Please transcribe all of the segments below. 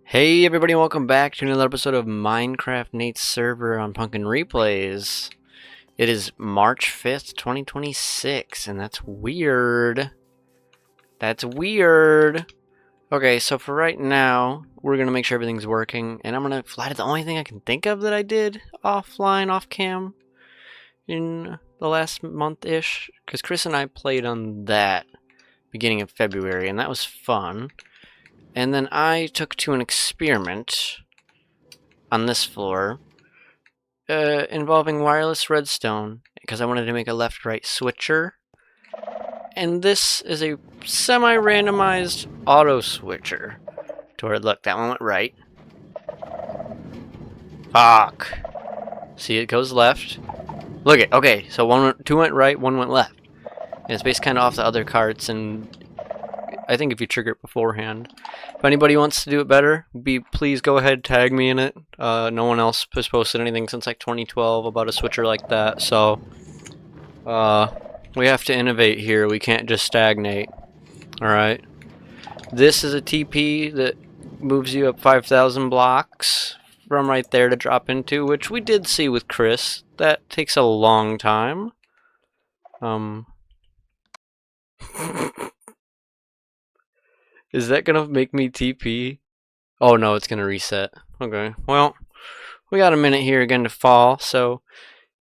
Hey everybody, welcome back to another episode of Minecraft Nate's server on Punkin Replays. It is March 5th, 2026, and that's weird. That's weird. Okay, so for right now, we're gonna make sure everything's working, and I'm gonna fly to the only thing I can think of that I did offline, off cam, in the last month-ish, because Chris and I played on that beginning of February, and that was fun. And then I took to an experiment on this floor involving wireless redstone because I wanted to make a left-right switcher. And this is a semi-randomized auto switcher. To where, look, that one went right. Fuck. See, it goes left. Look it. Okay, so two went right, one went left. And it's based kind of off the other carts, and I think if you trigger it beforehand. If anybody wants to do it better, please go ahead, tag me in it. No one else has posted anything since like 2012 about a switcher like that, so we have to innovate here. We can't just stagnate. Alright. This is a TP that moves you up 5,000 blocks from right there to drop into, which we did see with Chris. That takes a long time. Is that gonna make me TP? Oh no, it's gonna reset. Okay, well, we got a minute here again to fall, so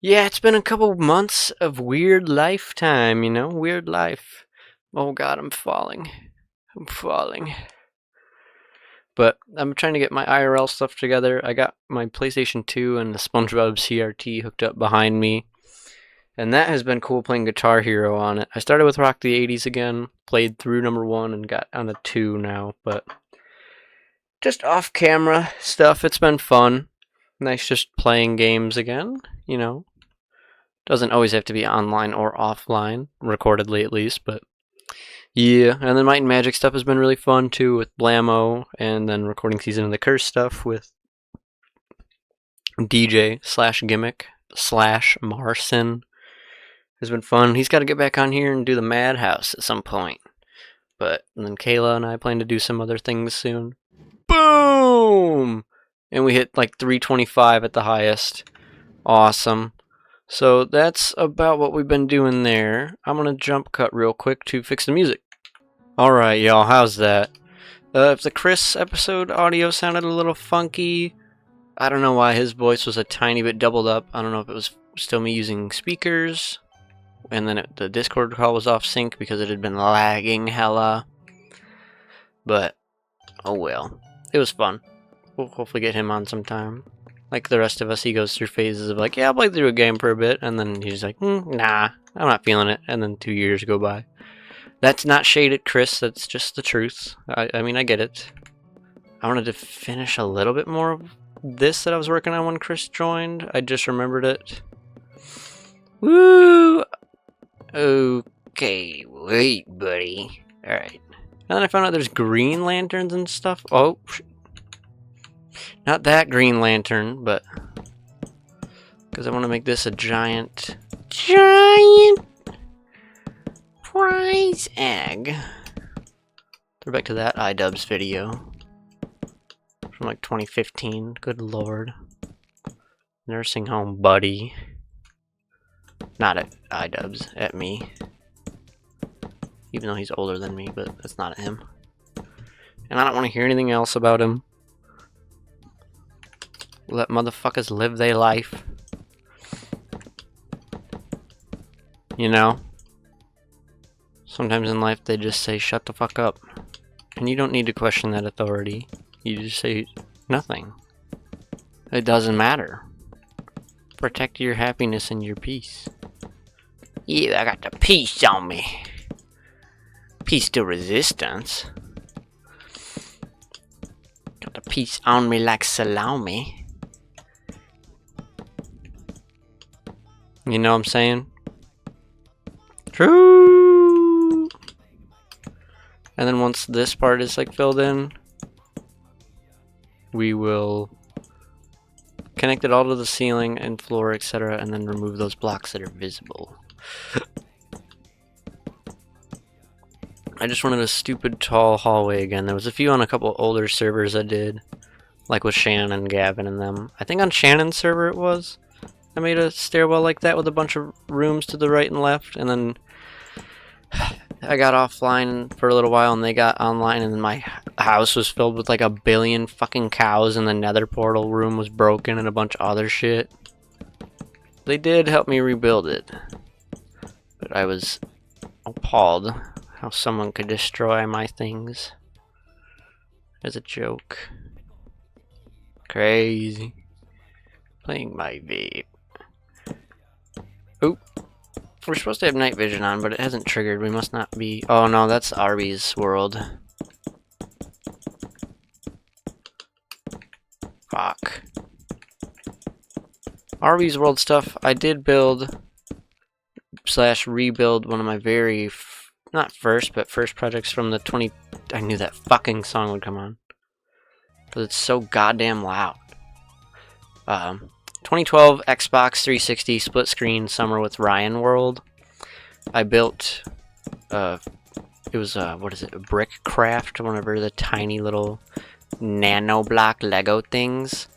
yeah, it's been a couple months of weird lifetime, you know? Weird life. Oh god, I'm falling. I'm falling. But I'm trying to get my IRL stuff together. I got my PlayStation 2 and the SpongeBob CRT hooked up behind me. And that has been cool playing Guitar Hero on it. I started with Rock the 80s again, played through number 1 and got on a 2 now, but just off camera stuff, it's been fun. Nice just playing games again, you know. Doesn't always have to be online or offline, recordedly at least, but yeah. And then Might and Magic stuff has been really fun too with Blammo, and then recording Season of the Curse stuff with DJ slash Gimmick slash Marson has been fun. He's got to get back on here and do the Madhouse at some point. But and then Kayla and I plan to do some other things soon. Boom! And we hit like 325 at the highest. Awesome. So that's about what we've been doing there. I'm going to jump cut real quick to fix the music. Alright, y'all, how's that? If the Chris episode audio sounded a little funky, I don't know why his voice was a tiny bit doubled up. I don't know if it was still me using speakers, and then the Discord call was off sync because it had been lagging hella. But, oh well. It was fun. We'll hopefully get him on sometime. Like the rest of us, he goes through phases of like, yeah, I'll play through a game for a bit, and then he's like, nah, I'm not feeling it, and then 2 years go by. That's not shaded, Chris, that's just the truth. I mean, I get it. I wanted to finish a little bit more of this that I was working on when Chris joined. I just remembered it. Woo! Okay, wait, buddy. Alright. And then I found out there's green lanterns and stuff. Oh, not that green lantern, but because I want to make this a giant prize egg. Throw back to that iDubbbz video from like 2015. Good lord. Nursing home buddy. Not at iDubbbz, at me. Even though he's older than me, but that's not at him. And I don't want to hear anything else about him. Let motherfuckers live their life. You know? Sometimes in life they just say, shut the fuck up. And you don't need to question that authority. You just say nothing. It doesn't matter. Protect your happiness and your peace. Yeah, I got the peace on me. Peace to resistance. Got the peace on me like salami. You know what I'm saying? True. And then once this part is like filled in, we will connect it all to the ceiling and floor, etc., and then remove those blocks that are visible. I just wanted a stupid tall hallway again. There was a few on a couple older servers I did, like with Shannon and Gavin and them. I think on Shannon's server it was. I made a stairwell like that with a bunch of rooms to the right and left, and then I got offline for a little while and they got online, and then my house was filled with like a billion fucking cows, and the nether portal room was broken and a bunch of other shit. They did help me rebuild it, but I was appalled how someone could destroy my things as a joke. Crazy. Playing my vape. Oop. We're supposed to have night vision on, but it hasn't triggered. We must not be... Oh no, that's Arby's world. Fuck. Arby's world stuff, I did build / rebuild one of my very... not first, but first projects from the 20... I knew that fucking song would come on. Because it's so goddamn loud. 2012 Xbox 360 split screen summer with Ryan world. I built it was what is it, a brick craft, one of the tiny little nano block Lego things.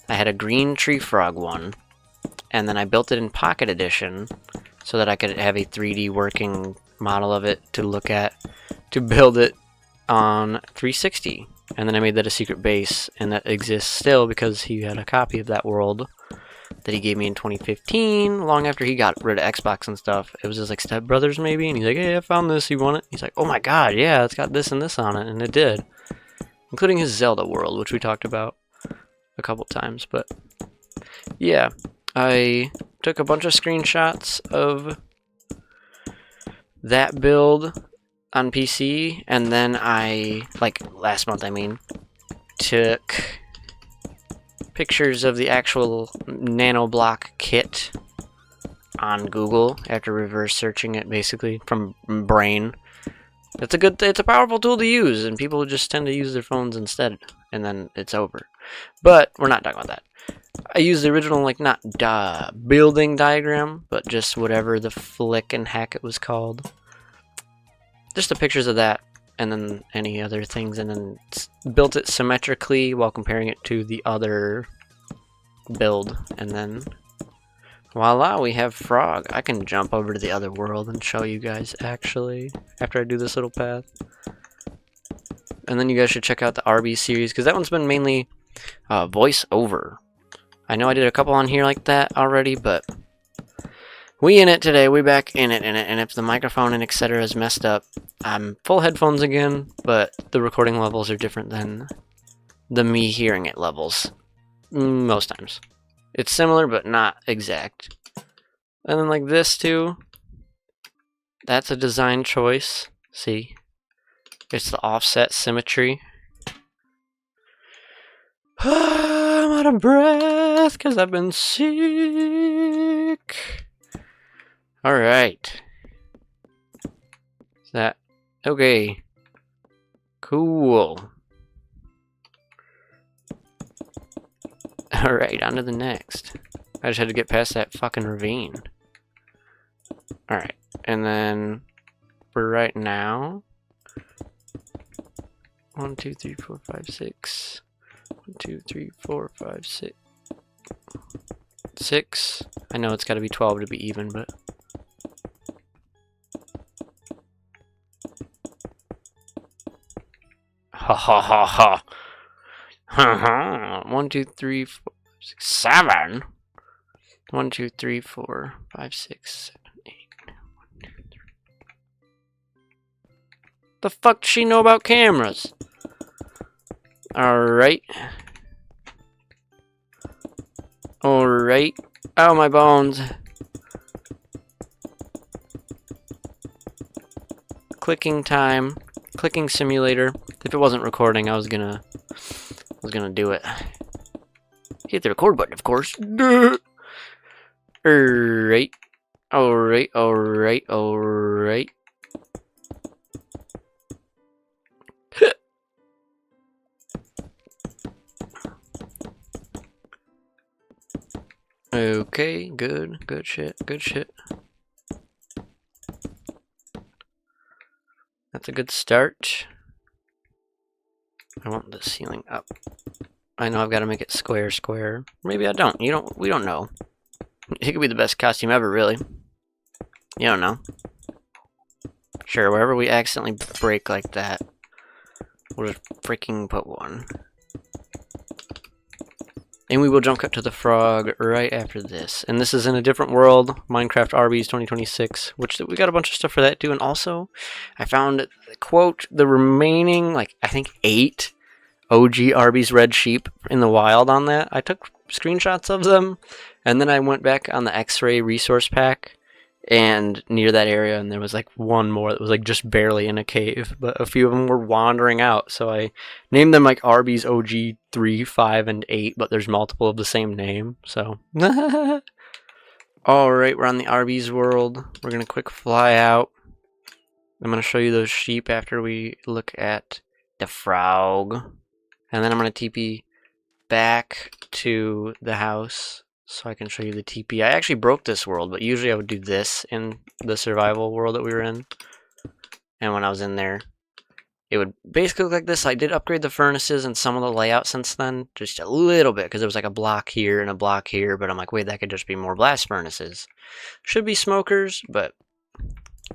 I had a green tree frog one, and then I built it in Pocket Edition so that I could have a 3D working model of it to look at to build it on 360. And then I made that a secret base, and that exists still because he had a copy of that world that he gave me in 2015, long after he got rid of Xbox and stuff. It was just like Step Brothers maybe, and he's like, hey, I found this, you want it? He's like, oh my god, yeah, it's got this and this on it, and it did. Including his Zelda world, which we talked about a couple times, but yeah. I took a bunch of screenshots of that build on PC, and then I, like last month I mean, took pictures of the actual nano block kit on Google after reverse searching it basically from Brain. It's a powerful tool to use, and people just tend to use their phones instead, and then it's over. But we're not talking about that. I used the original, like, not building diagram, but just whatever the flick and heck it was called. Just the pictures of that, and then any other things, and then built it symmetrically while comparing it to the other build, and then voila, we have Frog. I can jump over to the other world and show you guys, actually, after I do this little path. And then you guys should check out the RB series, because that one's been mainly voiceover. I know I did a couple on here like that already, but we in it today. We back in it, and if the microphone and etc. is messed up, I'm full headphones again, but the recording levels are different than the me hearing it levels. Most times. It's similar, but not exact. And then like this too. That's a design choice. See? It's the offset symmetry. I'm out of breath because I've been sick. Alright. Is that okay? Cool. Alright, on to the next. I just had to get past that fucking ravine. Alright, and then for right now, 1, 2, 3, 4, 5, 6. 1, 2, 3, 4, 5, 6. 6. I know it's got to be 12 to be even, but ha ha ha ha. Ha ha. 1, 2, 3, 4, 6, 7. 1, 2, 3, 4, 5, 6, 7, 8. 1, 2, 3. The fuck does she know about cameras? Alright. Alright. Oh, my bones. Clicking time. Clicking simulator. If it wasn't recording, I was gonna do it. Hit the record button, of course. Alright. Alright, alright, alright. Okay, good. Good shit. Good shit. That's a good start. I want the ceiling up. I know I've got to make it square. Maybe I don't. We don't know. It could be the best costume ever, really. You don't know. Sure, wherever we accidentally break like that, we'll just freaking put one. And we will jump cut to the frog right after this. And this is in a different world, Minecraft RBs 2026, which we got a bunch of stuff for that too. And also, I found, quote, the remaining, like, I think 8 OG Arby's red sheep in the wild on that. I took screenshots of them, and then I went back on the X-ray resource pack and near that area, and there was like one more that was like just barely in a cave, but a few of them were wandering out, so I named them like Arby's OG 3, 5, and 8, but there's multiple of the same name, so. Alright, we're on the Arby's world. We're gonna quick fly out. I'm gonna show you those sheep after we look at the frog. And then I'm gonna TP back to the house so I can show you the TP. I actually broke this world, but usually I would do this in the survival world that we were in. And when I was in there, it would basically look like this. I did upgrade the furnaces and some of the layout since then, just a little bit, because there was like a block here and a block here, but I'm like, wait, that could just be more blast furnaces. Should be smokers, but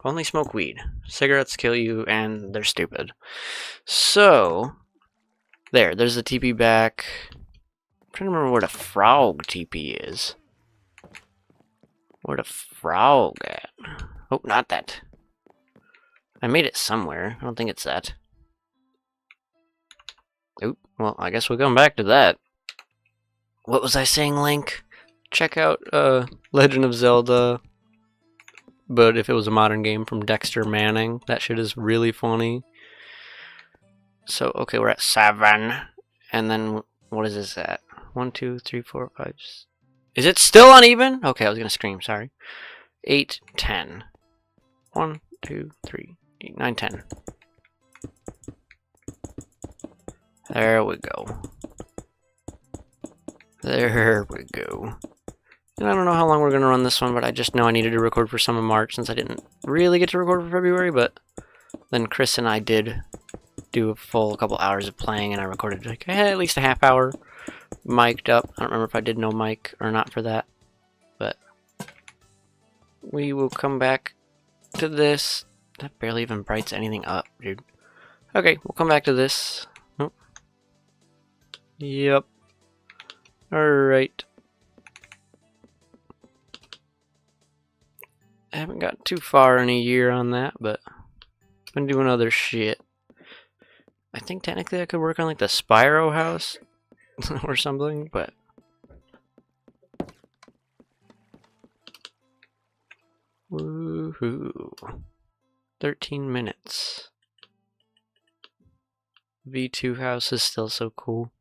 only smoke weed. Cigarettes kill you, and they're stupid. So, there's the TP back. I'm trying to remember where the frog TP is. Where the frog at? Oh, not that. I made it somewhere. I don't think it's that. Oop, well, I guess we'll come back to that. What was I saying, Link? Check out Legend of Zelda, but if it was a modern game from Dexter Manning. That shit is really funny. So, okay, we're at 7. And then, what is this at? 1, 2, 3, 4, 5. Is it still uneven? Okay, I was gonna scream, sorry. 8, 10. 1, 2, 3, 8, 9, 10. There we go. There we go. And I don't know how long we're gonna run this one, but I just know I needed to record for some of March since I didn't really get to record for February, but then Chris and I did do a full couple hours of playing, and I recorded like at least a half hour mic'd up. I don't remember if I did no mic or not for that, but we will come back to this. That barely even brights anything up, dude. Okay, we'll come back to this. Oh. Yep. Alright. I haven't got too far in a year on that, but I've been doing other shit. I think technically I could work on like the Spyro house or something, but woohoo. 13 minutes. V2 house is still so cool.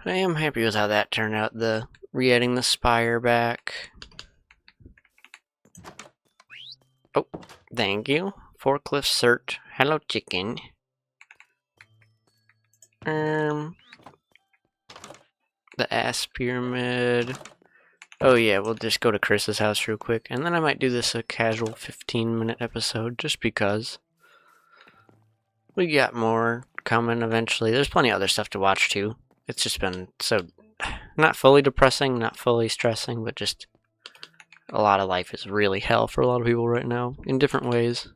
I am happy with how that turned out, the re-adding the spire back. Oh, thank you. Forklift cert. Hello, chicken. The ass pyramid. Oh yeah, we'll just go to Chris's house real quick, and then I might do this a casual 15-minute episode, just because. We got more coming eventually. There's plenty of other stuff to watch too. It's just been so, not fully depressing, not fully stressing, but just a lot of life is really hell for a lot of people right now, in different ways.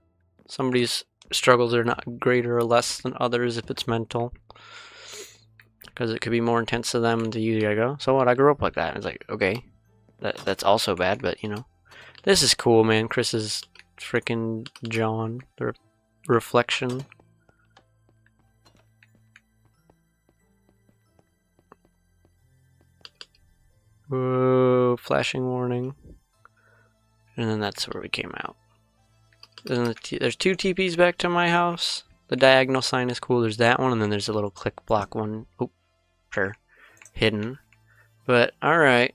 Somebody's struggles are not greater or less than others if it's mental, because it could be more intense to them than to you. I go, so what? I grew up like that. It's like, okay, that's also bad, but you know, this is cool, man. Chris's freaking John, the reflection. Whoa, flashing warning. And then that's where we came out. Then there's 2 TPs back to my house. The diagonal sign is cool. There's that one, and then there's a little click block one. Oh, sure. Hidden. But, alright.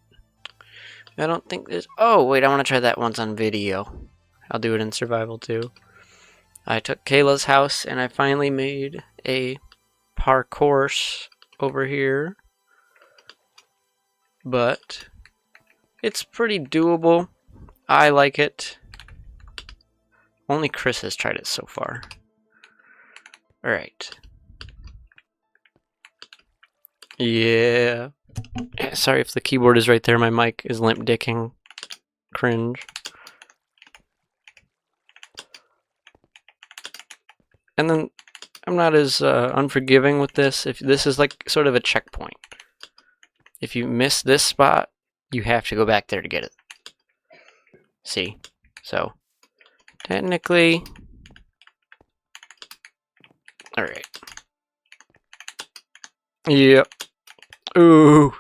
I don't think there's... Oh, wait, I want to try that once on video. I'll do it in survival, too. I took Kayla's house, and I finally made a parcourse over here. But it's pretty doable. I like it. only Chris has tried it so far. Alright. Yeah. Sorry if the keyboard is right there. My mic is limp dicking. Cringe. And then I'm not as unforgiving with this. If this is like sort of a checkpoint. If you miss this spot, you have to go back there to get it. See? So, technically... Alright. Yep. Ooh.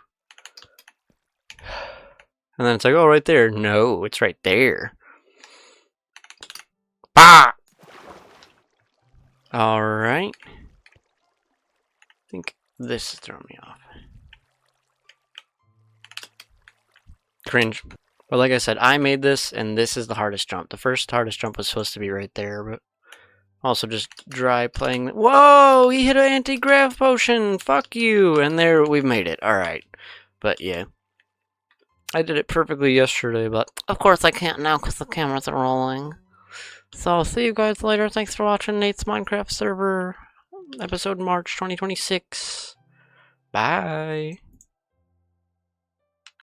And then it's like, oh, right there. No, it's right there. Bah! Alright. I think this is throwing me off. Cringe. But like I said, I made this, and this is the hardest jump. The first hardest jump was supposed to be right there, but also just dry playing. Whoa! He hit an anti-grav potion! Fuck you! And there, we've made it. Alright. But yeah. I did it perfectly yesterday, but of course I can't now because the cameras are rolling. So, see you guys later. Thanks for watching Nate's Minecraft server, episode March 2026. Bye.